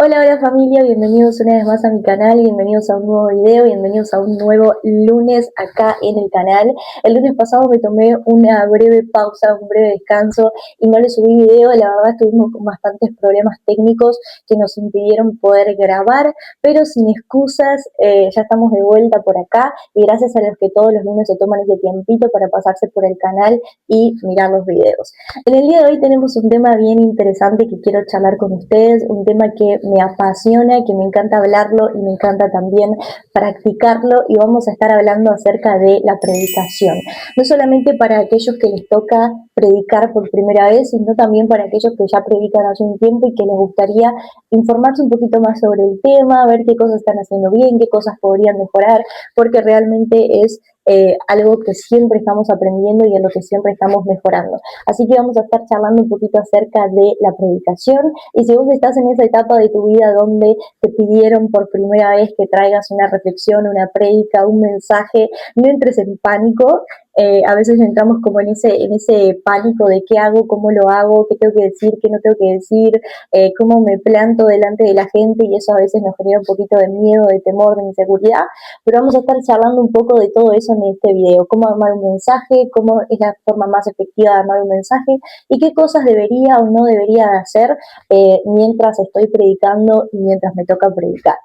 Hola, hola familia, bienvenidos una vez más a mi canal, bienvenidos a un nuevo video, bienvenidos a un nuevo lunes acá en el canal. El lunes pasado me tomé una breve pausa, un breve descanso y no les subí video. La verdad tuvimos bastantes problemas técnicos que nos impidieron poder grabar, pero sin excusas, ya estamos de vuelta por acá y gracias a los que todos los lunes se toman ese tiempito para pasarse por el canal y mirar los videos. En el día de hoy tenemos un tema bien interesante que quiero charlar con ustedes, un tema que me apasiona, que me encanta hablarlo y me encanta también practicarlo, y vamos a estar hablando acerca de la predicación. No solamente para aquellos que les toca predicar por primera vez, sino también para aquellos que ya predican hace un tiempo y que les gustaría informarse un poquito más sobre el tema, ver qué cosas están haciendo bien, qué cosas podrían mejorar, porque realmente es algo que siempre estamos aprendiendo y en lo que siempre estamos mejorando. Así que vamos a estar charlando un poquito acerca de la predicación, y si vos estás en esa etapa de tu vida donde te pidieron por primera vez que traigas una reflexión, una prédica, un mensaje, no entres en pánico. A veces entramos como en ese pánico de qué hago, cómo lo hago, qué tengo que decir, qué no tengo que decir, cómo me planto delante de la gente, y eso a veces nos genera un poquito de miedo, de temor, de inseguridad. Pero vamos a estar charlando un poco de todo eso en este video: cómo armar un mensaje, cómo es la forma más efectiva de armar un mensaje y qué cosas debería o no debería hacer mientras estoy predicando y mientras me toca predicar.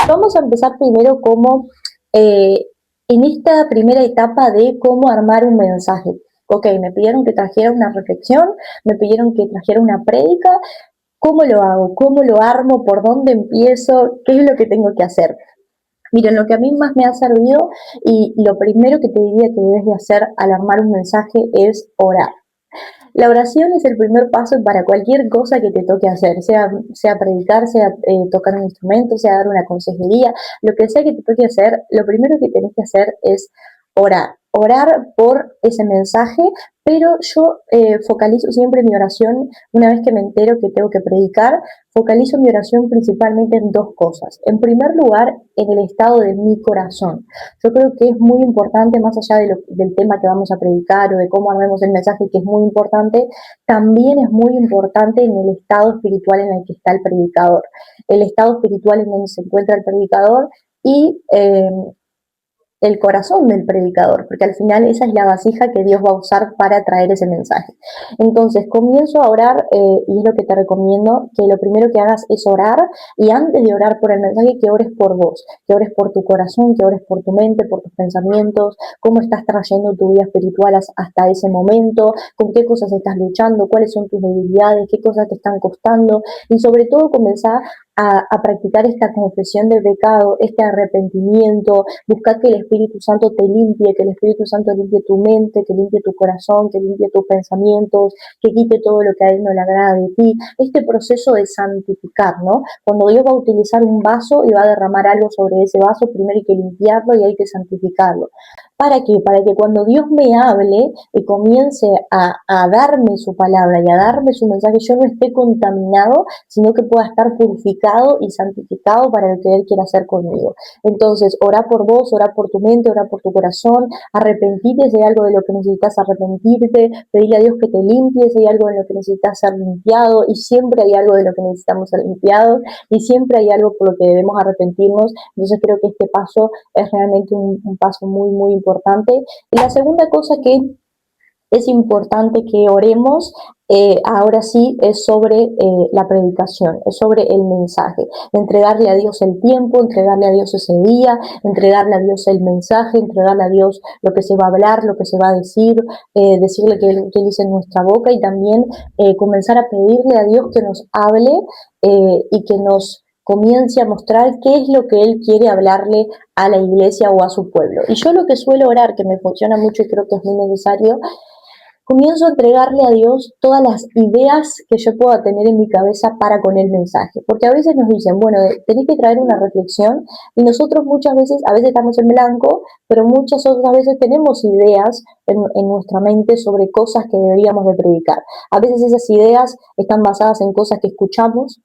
Vamos a empezar primero como eh, en esta primera etapa de cómo armar un mensaje. Ok, me pidieron que trajera una reflexión, me pidieron que trajera una prédica. ¿Cómo lo hago? ¿Cómo lo armo? ¿Por dónde empiezo? ¿Qué es lo que tengo que hacer? Miren, lo que a mí más me ha servido y lo primero que te diría que debes de hacer al armar un mensaje es orar. La oración es el primer paso para cualquier cosa que te toque hacer, sea predicar, sea tocar un instrumento, sea dar una consejería, lo que sea que te toque hacer. Lo primero que tenés que hacer es orar por ese mensaje, pero yo focalizo siempre mi oración, una vez que me entero que tengo que predicar, focalizo mi oración principalmente en dos cosas. En primer lugar, en el estado de mi corazón. Yo creo que es muy importante, más allá del tema que vamos a predicar o de cómo armemos el mensaje, que es muy importante, también es muy importante en el estado espiritual en el que está el predicador. El estado espiritual en donde se encuentra el predicador y el corazón del predicador, porque al final esa es la vasija que Dios va a usar para traer ese mensaje. Entonces comienzo a orar, y es lo que te recomiendo, que lo primero que hagas es orar, y antes de orar por el mensaje, que ores por vos, que ores por tu corazón, que ores por tu mente, por tus pensamientos, cómo estás trayendo tu vida espiritual hasta ese momento, con qué cosas estás luchando, cuáles son tus debilidades, qué cosas te están costando, y sobre todo comenzar a practicar esta confesión de pecado, este arrepentimiento, buscar que el Espíritu Santo te limpie, que el Espíritu Santo limpie tu mente, que limpie tu corazón, que limpie tus pensamientos, que quite todo lo que a Él no le agrada de ti. Este proceso de santificar, ¿no? Cuando Dios va a utilizar un vaso y va a derramar algo sobre ese vaso, primero hay que limpiarlo y hay que santificarlo. ¿Para qué? Para que cuando Dios me hable y comience a darme su palabra y a darme su mensaje, yo no esté contaminado, sino que pueda estar purificado y santificado para lo que Él quiera hacer conmigo. Entonces, ora por vos, ora por tu mente, ora por tu corazón, arrepentirte si hay algo de lo que necesitas arrepentirte, pedirle a Dios que te limpie si hay algo de lo que necesitas ser limpiado, y siempre hay algo de lo que necesitamos ser limpiados, y siempre hay algo por lo que debemos arrepentirnos. Entonces creo que este paso es realmente un paso muy, muy importante. Y la segunda cosa que es importante que oremos, ahora sí, es sobre la predicación, es sobre el mensaje, entregarle a Dios el tiempo, entregarle a Dios ese día, entregarle a Dios el mensaje, entregarle a Dios lo que se va a hablar, lo que se va a decir, decirle que Él utilice nuestra boca, y también comenzar a pedirle a Dios que nos hable, y que nos comience a mostrar qué es lo que Él quiere hablarle a la iglesia o a su pueblo. Y yo lo que suelo orar, que me funciona mucho y creo que es muy necesario, comienzo a entregarle a Dios todas las ideas que yo pueda tener en mi cabeza para con el mensaje. Porque a veces nos dicen, bueno, tenés que traer una reflexión, y nosotros muchas veces, a veces estamos en blanco, pero muchas otras veces tenemos ideas en nuestra mente sobre cosas que deberíamos de predicar. A veces esas ideas están basadas en cosas que escuchamos,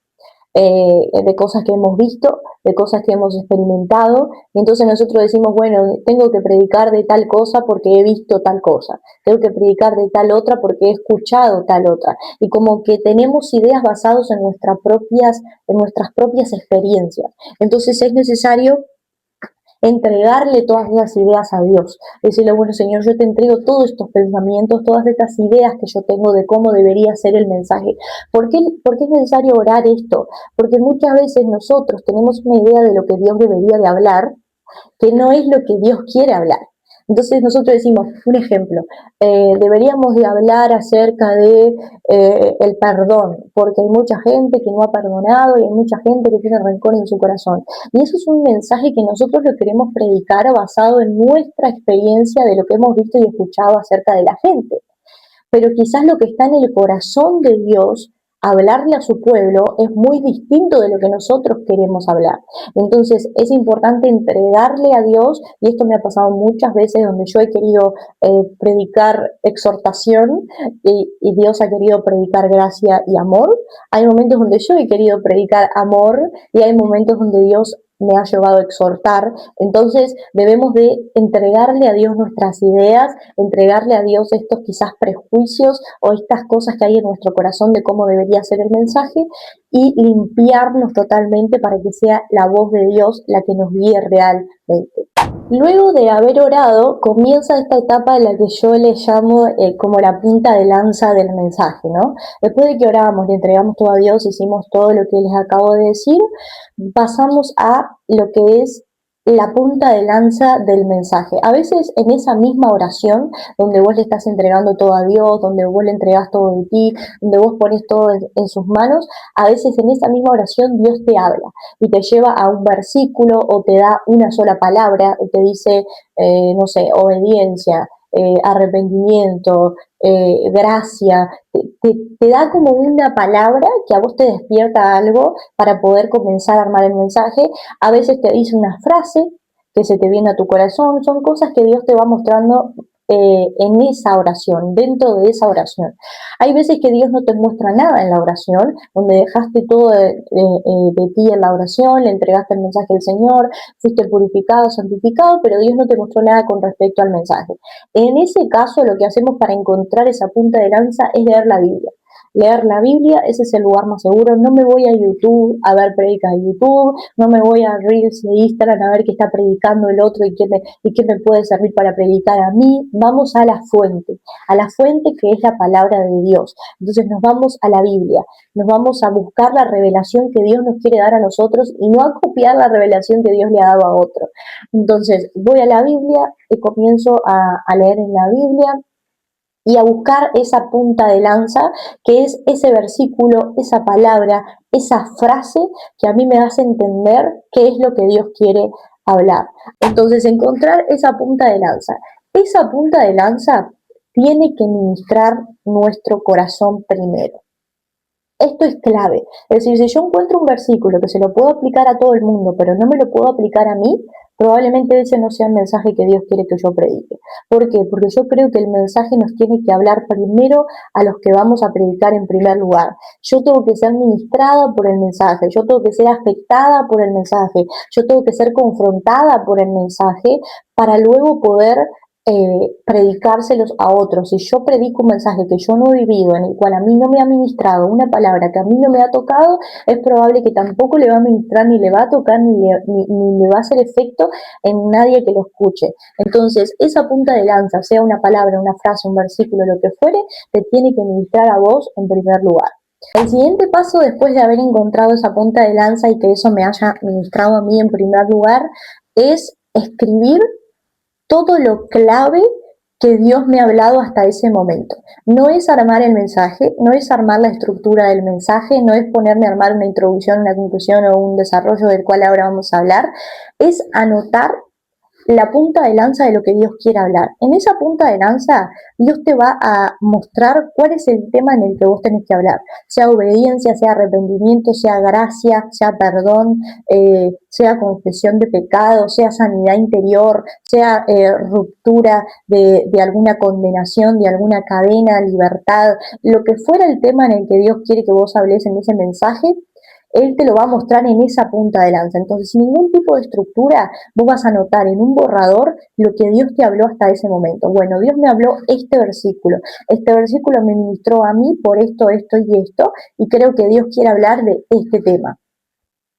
de cosas que hemos visto, de cosas que hemos experimentado, y entonces nosotros decimos, bueno, tengo que predicar de tal cosa porque he visto tal cosa, tengo que predicar de tal otra porque he escuchado tal otra, y como que tenemos ideas basadas en nuestras propias experiencias. Entonces es necesario entregarle todas esas ideas a Dios, decirle, bueno Señor, yo te entrego todos estos pensamientos, todas estas ideas que yo tengo de cómo debería ser el mensaje. ¿Por qué es necesario orar esto? Porque muchas veces nosotros tenemos una idea de lo que Dios debería de hablar, que no es lo que Dios quiere hablar. Entonces nosotros decimos, un ejemplo, deberíamos de hablar acerca de el perdón, porque hay mucha gente que no ha perdonado y hay mucha gente que tiene rencor en su corazón. Y eso es un mensaje que nosotros lo queremos predicar basado en nuestra experiencia de lo que hemos visto y escuchado acerca de la gente, pero quizás lo que está en el corazón de Dios, hablarle a su pueblo, es muy distinto de lo que nosotros queremos hablar. Entonces es importante entregarle a Dios, y esto me ha pasado muchas veces donde yo he querido predicar exhortación y Dios ha querido predicar gracia y amor. Hay momentos donde yo he querido predicar amor y hay momentos donde Dios me ha llevado a exhortar. Entonces debemos de entregarle a Dios nuestras ideas, entregarle a Dios estos quizás prejuicios o estas cosas que hay en nuestro corazón de cómo debería ser el mensaje, y limpiarnos totalmente para que sea la voz de Dios la que nos guíe realmente. Luego de haber orado, comienza esta etapa en la que yo le llamo como la punta de lanza del mensaje, ¿no? Después de que oramos, le entregamos todo a Dios, hicimos todo lo que les acabo de decir, pasamos a lo que es la punta de lanza del mensaje. A veces en esa misma oración, donde vos le estás entregando todo a Dios, donde vos le entregas todo de ti, donde vos pones todo en sus manos, a veces en esa misma oración Dios te habla y te lleva a un versículo o te da una sola palabra y te dice, no sé, obediencia, arrepentimiento, gracia, te da como una palabra que a vos te despierta algo para poder comenzar a armar el mensaje. A veces te dice una frase que se te viene a tu corazón, son cosas que Dios te va mostrando en esa oración, dentro de esa oración. Hay veces que Dios no te muestra nada en la oración, donde dejaste todo de ti en la oración, le entregaste el mensaje al Señor, fuiste purificado, santificado, pero Dios no te mostró nada con respecto al mensaje. En ese caso, lo que hacemos para encontrar esa punta de lanza es leer la Biblia. Leer la Biblia, ese es el lugar más seguro. No me voy a YouTube a ver predicas de YouTube, no me voy a Reels de Instagram a ver qué está predicando el otro y qué me puede servir para predicar a mí. Vamos a la fuente que es la palabra de Dios. Entonces nos vamos a la Biblia, nos vamos a buscar la revelación que Dios nos quiere dar a nosotros y no a copiar la revelación que Dios le ha dado a otro. Entonces voy a la Biblia y comienzo a leer en la Biblia y a buscar esa punta de lanza, que es ese versículo, esa palabra, esa frase que a mí me hace entender qué es lo que Dios quiere hablar. Entonces, encontrar esa punta de lanza. Esa punta de lanza tiene que ministrar nuestro corazón primero. Esto es clave. Es decir, si yo encuentro un versículo que se lo puedo aplicar a todo el mundo, pero no me lo puedo aplicar a mí, probablemente ese no sea el mensaje que Dios quiere que yo predique. ¿Por qué? Porque yo creo que el mensaje nos tiene que hablar primero a los que vamos a predicar en primer lugar. Yo tengo que ser ministrada por el mensaje, yo tengo que ser afectada por el mensaje, yo tengo que ser confrontada por el mensaje para luego poder predicárselos a otros. Si yo predico un mensaje que yo no he vivido, en el cual a mí no me ha ministrado una palabra que a mí no me ha tocado, es probable que tampoco le va a ministrar, ni le va a tocar, ni le va a hacer efecto en nadie que lo escuche. Entonces, esa punta de lanza, sea una palabra, una frase, un versículo, lo que fuere, te tiene que ministrar a vos en primer lugar. El siguiente paso, después de haber encontrado esa punta de lanza y que eso me haya ministrado a mí en primer lugar, es escribir todo lo clave que Dios me ha hablado hasta ese momento. No es armar el mensaje, no es armar la estructura del mensaje, no es ponerme a armar una introducción, una conclusión o un desarrollo del cual ahora vamos a hablar, es anotar la punta de lanza de lo que Dios quiere hablar. En esa punta de lanza, Dios te va a mostrar cuál es el tema en el que vos tenés que hablar. Sea obediencia, sea arrepentimiento, sea gracia, sea perdón, sea confesión de pecado, sea sanidad interior, sea ruptura de alguna condenación, de alguna cadena, libertad. Lo que fuera el tema en el que Dios quiere que vos hables en ese mensaje, Él te lo va a mostrar en esa punta de lanza. Entonces, sin ningún tipo de estructura, vos vas a anotar en un borrador lo que Dios te habló hasta ese momento. Bueno, Dios me habló este versículo me ministró a mí por esto, esto y esto, y creo que Dios quiere hablar de este tema.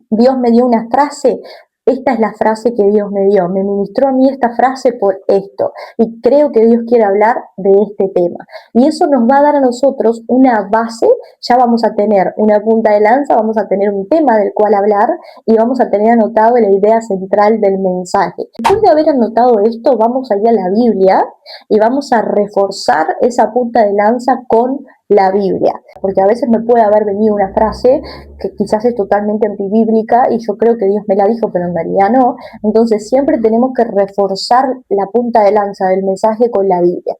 Dios me dio una frase, esta es la frase que Dios me dio, me ministró a mí esta frase por esto, y creo que Dios quiere hablar de este tema. Y eso nos va a dar a nosotros una base, ya vamos a tener una punta de lanza, vamos a tener un tema del cual hablar, y vamos a tener anotado la idea central del mensaje. Después de haber anotado esto, vamos a ir a la Biblia, y vamos a reforzar esa punta de lanza con la Biblia, porque a veces me puede haber venido una frase que quizás es totalmente antibíblica y yo creo que Dios me la dijo, pero en realidad no. Entonces siempre tenemos que reforzar la punta de lanza del mensaje con la Biblia.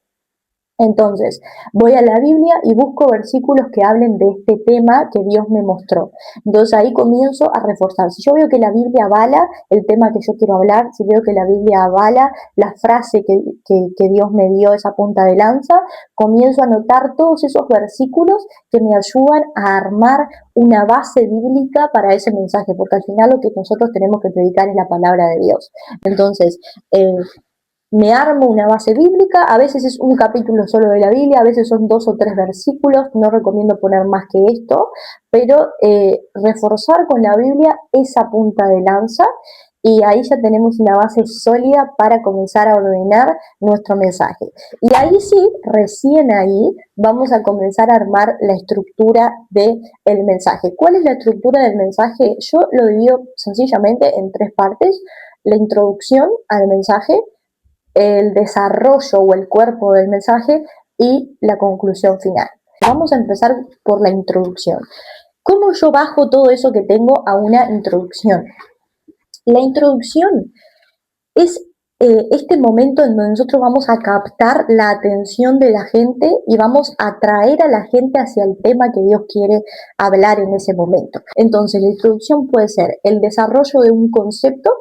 Entonces, voy a la Biblia y busco versículos que hablen de este tema que Dios me mostró. Entonces ahí comienzo a reforzar. Si yo veo que la Biblia avala el tema que yo quiero hablar, si veo que la Biblia avala la frase que Dios me dio, esa punta de lanza, comienzo a anotar todos esos versículos que me ayudan a armar una base bíblica para ese mensaje, porque al final lo que nosotros tenemos que predicar es la palabra de Dios. Entonces, me armo una base bíblica, a veces es un capítulo solo de la Biblia, a veces son 2 o 3 versículos, no recomiendo poner más que esto, pero reforzar con la Biblia esa punta de lanza y ahí ya tenemos una base sólida para comenzar a ordenar nuestro mensaje. Y ahí sí, recién ahí, vamos a comenzar a armar la estructura del mensaje. ¿Cuál es la estructura del mensaje? Yo lo divido sencillamente en 3 partes: la introducción al mensaje, el desarrollo o el cuerpo del mensaje y la conclusión final. Vamos a empezar por la introducción. ¿Cómo yo bajo todo eso que tengo a una introducción? La introducción es este momento en donde nosotros vamos a captar la atención de la gente y vamos a atraer a la gente hacia el tema que Dios quiere hablar en ese momento. Entonces, la introducción puede ser el desarrollo de un concepto,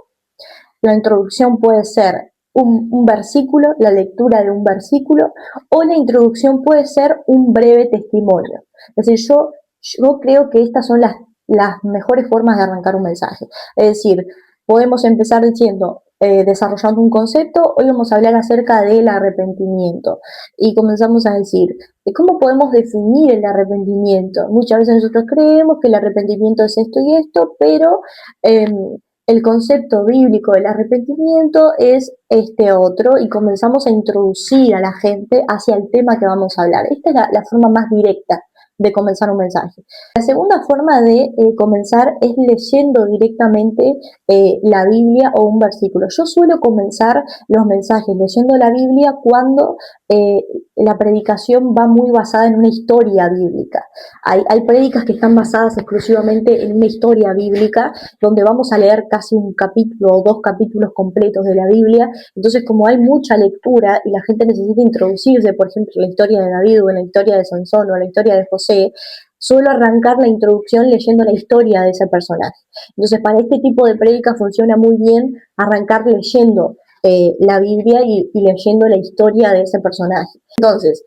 la introducción puede ser un versículo, la lectura de un versículo, o la introducción puede ser un breve testimonio. Es decir, yo creo que estas son las mejores formas de arrancar un mensaje. Es decir, podemos empezar diciendo, desarrollando un concepto, hoy vamos a hablar acerca del arrepentimiento. Y comenzamos a decir, ¿cómo podemos definir el arrepentimiento? Muchas veces nosotros creemos que el arrepentimiento es esto y esto, pero el concepto bíblico del arrepentimiento es este otro, y comenzamos a introducir a la gente hacia el tema que vamos a hablar. Esta es la forma más directa de comenzar un mensaje. La segunda forma de comenzar es leyendo directamente la Biblia o un versículo. Yo suelo comenzar los mensajes leyendo la Biblia cuando la predicación va muy basada en una historia bíblica. Hay prédicas que están basadas exclusivamente en una historia bíblica, donde vamos a leer casi un capítulo o 2 capítulos completos de la Biblia. Entonces, como hay mucha lectura y la gente necesita introducirse, por ejemplo, en la historia de David o en la historia de Sansón o en la historia de José, suelo arrancar la introducción leyendo la historia de ese personaje. Entonces, para este tipo de prédica funciona muy bien arrancar leyendo la Biblia y leyendo la historia de ese personaje. Entonces,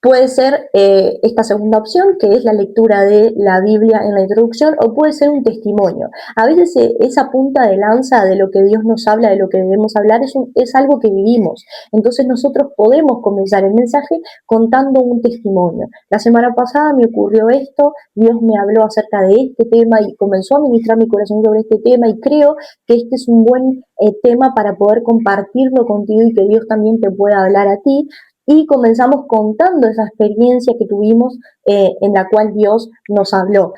puede ser esta segunda opción, que es la lectura de la Biblia en la introducción, o puede ser un testimonio. A veces esa punta de lanza de lo que Dios nos habla, de lo que debemos hablar, es algo que vivimos. Entonces nosotros podemos comenzar el mensaje contando un testimonio. La semana pasada me ocurrió esto, Dios me habló acerca de este tema y comenzó a ministrar mi corazón sobre este tema, y creo que este es un buen tema para poder compartirlo contigo y que Dios también te pueda hablar a ti. Y comenzamos contando esa experiencia que tuvimos en la cual Dios nos habló.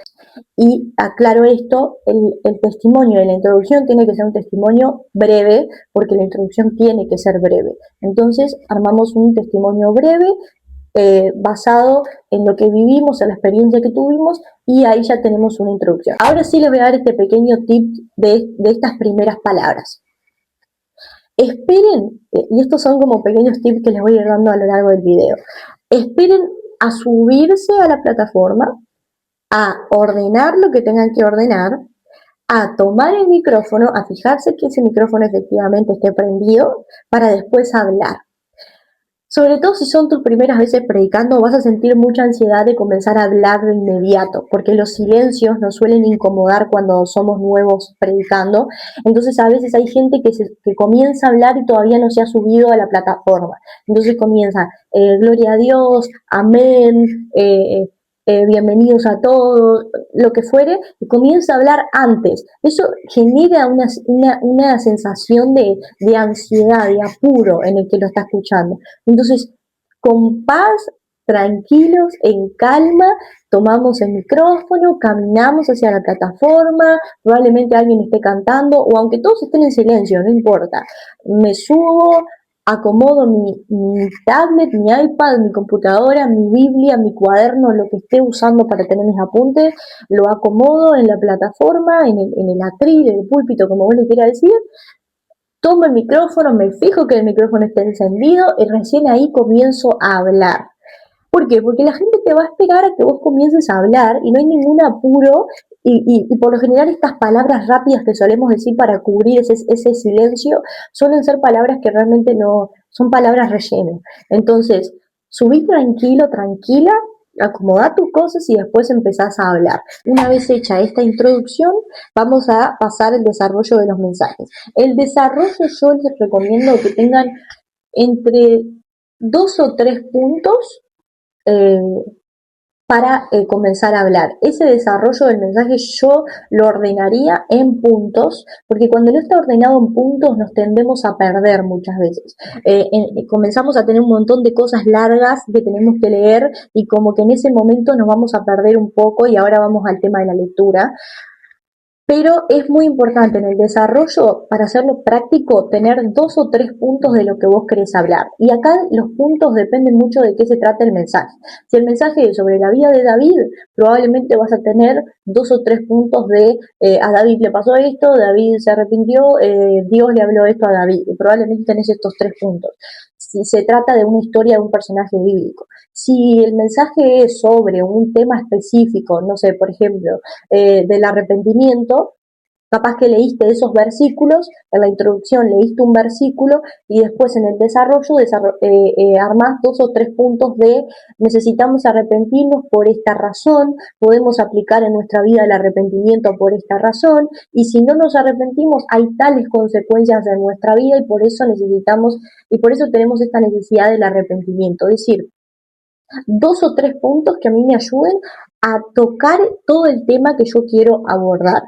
Y aclaro esto, el testimonio de la introducción tiene que ser un testimonio breve, porque la introducción tiene que ser breve. Entonces armamos un testimonio breve basado en lo que vivimos, en la experiencia que tuvimos, y ahí ya tenemos una introducción. Ahora sí les voy a dar este pequeño tip de estas primeras palabras. Esperen, y estos son como pequeños tips que les voy a ir dando a lo largo del video. Esperen a subirse a la plataforma, a ordenar lo que tengan que ordenar, a tomar el micrófono, a fijarse que ese micrófono efectivamente esté prendido para después hablar. Sobre todo si son tus primeras veces predicando, vas a sentir mucha ansiedad de comenzar a hablar de inmediato, porque los silencios nos suelen incomodar cuando somos nuevos predicando. Entonces a veces hay gente que comienza a hablar y todavía no se ha subido a la plataforma. Entonces comienza, gloria a Dios, amén, bienvenidos a todos, lo que fuere, y comienza a hablar antes. Eso genera una sensación de ansiedad, de apuro en el que lo está escuchando. Entonces, con paz, tranquilos, en calma, tomamos el micrófono, caminamos hacia la plataforma, probablemente alguien esté cantando, o aunque todos estén en silencio, no importa. Me subo, acomodo mi tablet, mi iPad, mi computadora, mi Biblia, mi cuaderno, lo que esté usando para tener mis apuntes, lo acomodo en la plataforma, en el atril, en el púlpito, como vos le quieras decir, tomo el micrófono, me fijo que el micrófono esté encendido y recién ahí comienzo a hablar. ¿Por qué? Porque la gente te va a esperar a que vos comiences a hablar y no hay ningún apuro y por lo general estas palabras rápidas que solemos decir para cubrir ese silencio suelen ser palabras que realmente no son palabras relleno. Entonces, subí tranquilo, tranquila, acomodá tus cosas y después empezás a hablar. Una vez hecha esta introducción, vamos a pasar al desarrollo de los mensajes. El desarrollo yo les recomiendo que tengan entre 2 o 3 puntos eh, para comenzar a hablar. Ese desarrollo del mensaje yo lo ordenaría en puntos, porque cuando no está ordenado en puntos nos tendemos a perder muchas veces. Comenzamos a tener un montón de cosas largas que tenemos que leer y como que en ese momento nos vamos a perder un poco y ahora vamos al tema de la lectura. Pero es muy importante en el desarrollo, para hacerlo práctico, tener 2 o 3 puntos de lo que vos querés hablar. Y acá los puntos dependen mucho de qué se trata el mensaje. Si el mensaje es sobre la vida de David, probablemente vas a tener 2 o 3 puntos de a David le pasó esto, David se arrepintió, Dios le habló esto a David. Y probablemente tenés estos 3 puntos. Si se trata de una historia de un personaje bíblico. Si el mensaje es sobre un tema específico, no sé, por ejemplo, del arrepentimiento, capaz que leíste esos versículos, en la introducción leíste un versículo y después en el desarrollo armás 2 o 3 puntos de necesitamos arrepentirnos por esta razón, podemos aplicar en nuestra vida el arrepentimiento por esta razón y si no nos arrepentimos hay tales consecuencias en nuestra vida y por eso tenemos esta necesidad del arrepentimiento, es decir, 2 o 3 puntos que a mí me ayuden a tocar todo el tema que yo quiero abordar.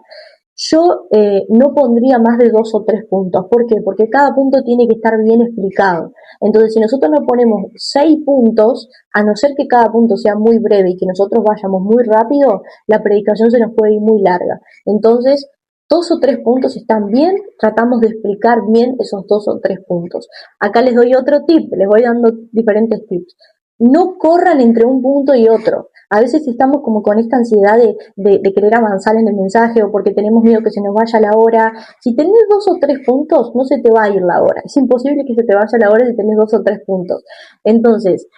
Yo no pondría más de 2 o 3 puntos. ¿Por qué? Porque cada punto tiene que estar bien explicado. Entonces, si nosotros no ponemos 6 puntos, a no ser que cada punto sea muy breve y que nosotros vayamos muy rápido, la predicación se nos puede ir muy larga. Entonces, 2 o 3 puntos están bien, tratamos de explicar bien esos 2 o 3 puntos. Acá les doy otro tip, les voy dando diferentes tips. No corran entre un punto y otro. A veces estamos como con esta ansiedad de querer avanzar en el mensaje o porque tenemos miedo que se nos vaya la hora. Si tenés 2 o 3 puntos, no se te va a ir la hora. Es imposible que se te vaya la hora si tenés 2 o 3 puntos. Entonces,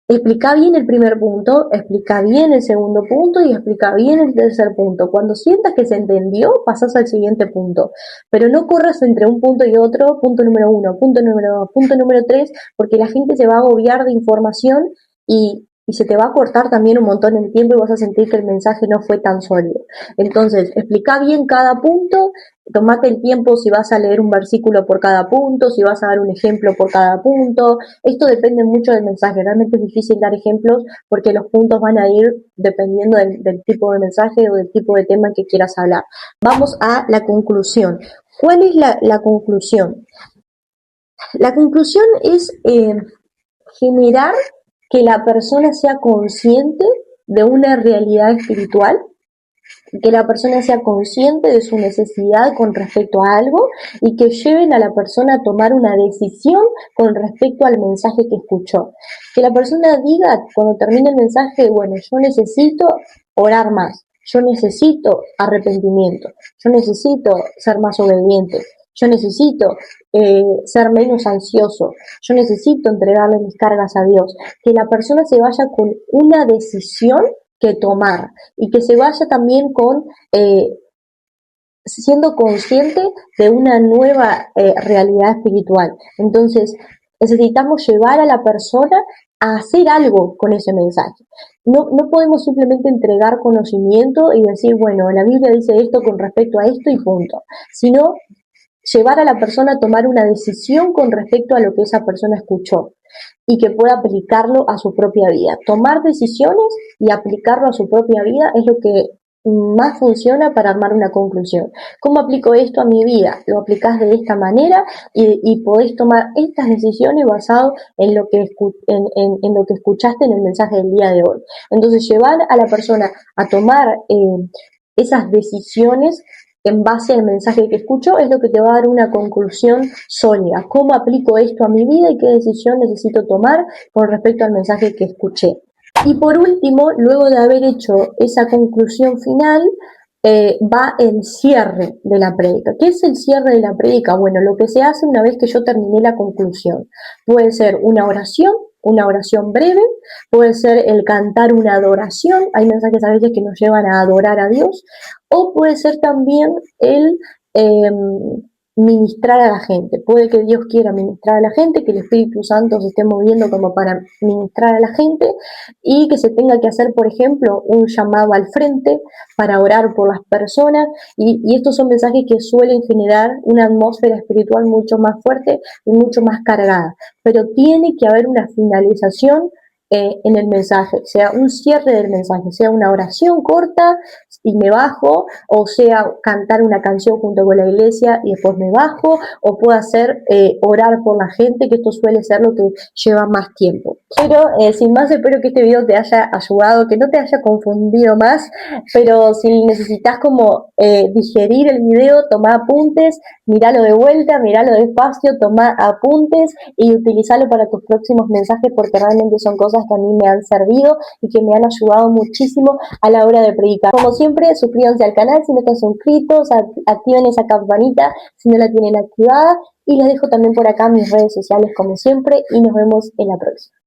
explica bien el primer punto, explica bien el segundo punto y explica bien el tercer punto. Cuando sientas que se entendió, pasas al siguiente punto. Pero no corras entre un punto y otro, punto número 1, punto número 2, punto número 3, porque la gente se va a agobiar de información y se te va a cortar también un montón el tiempo y vas a sentir que el mensaje no fue tan sólido. Entonces, explica bien cada punto, tomate el tiempo si vas a leer un versículo por cada punto, si vas a dar un ejemplo por cada punto. Esto depende mucho del mensaje. Realmente es difícil dar ejemplos porque los puntos van a ir dependiendo del tipo de mensaje o del tipo de tema que quieras hablar. Vamos a la conclusión. ¿Cuál es la conclusión? La conclusión es generar que la persona sea consciente de una realidad espiritual, que la persona sea consciente de su necesidad con respecto a algo y que lleven a la persona a tomar una decisión con respecto al mensaje que escuchó. Que la persona diga cuando termine el mensaje, bueno, yo necesito orar más, yo necesito arrepentimiento, yo necesito ser más obediente, yo necesito ser menos ansioso, yo necesito entregarle mis cargas a Dios. Que la persona se vaya con una decisión que tomar y que se vaya también con siendo consciente de una nueva realidad espiritual. Entonces, Necesitamos llevar a la persona a hacer algo con ese mensaje. No podemos simplemente entregar conocimiento y decir, bueno, la Biblia dice esto con respecto a esto y punto, sino llevar a la persona a tomar una decisión con respecto a lo que esa persona escuchó y que pueda aplicarlo a su propia vida. Tomar decisiones y aplicarlo a su propia vida es lo que más funciona para armar una conclusión. ¿Cómo aplico esto a mi vida? Lo aplicás de esta manera y podés tomar estas decisiones basado en lo que, en lo que escuchaste en el mensaje del día de hoy. Entonces, llevar a la persona a tomar esas decisiones en base al mensaje que escucho es lo que te va a dar una conclusión sólida. ¿Cómo aplico esto a mi vida y qué decisión necesito tomar con respecto al mensaje que escuché? Y por último, luego de haber hecho esa conclusión final, va el cierre de la prédica. ¿Qué es el cierre de la prédica? Bueno, lo que se hace una vez que yo terminé la conclusión. Puede ser una oración breve, puede ser el cantar una adoración, hay mensajes a veces que nos llevan a adorar a Dios, o puede ser también el ministrar a la gente. Puede que Dios quiera ministrar a la gente, que el Espíritu Santo se esté moviendo como para ministrar a la gente y que se tenga que hacer, por ejemplo, un llamado al frente para orar por las personas y estos son mensajes que suelen generar una atmósfera espiritual mucho más fuerte y mucho más cargada, pero tiene que haber una finalización en el mensaje, sea un cierre del mensaje, sea una oración corta y me bajo, o sea cantar una canción junto con la iglesia y después me bajo, o puedo hacer orar por la gente, que esto suele ser lo que lleva más tiempo. Pero sin más, espero que este video te haya ayudado, que no te haya confundido más, pero si necesitas como digerir el video, toma apuntes, míralo de vuelta, míralo despacio, toma apuntes y utilízalo para tus próximos mensajes porque realmente son cosas que a mí me han servido y que me han ayudado muchísimo a la hora de predicar. Como siempre, suscríbanse al canal si no están suscritos, activen esa campanita si no la tienen activada y les dejo también por acá mis redes sociales como siempre y nos vemos en la próxima.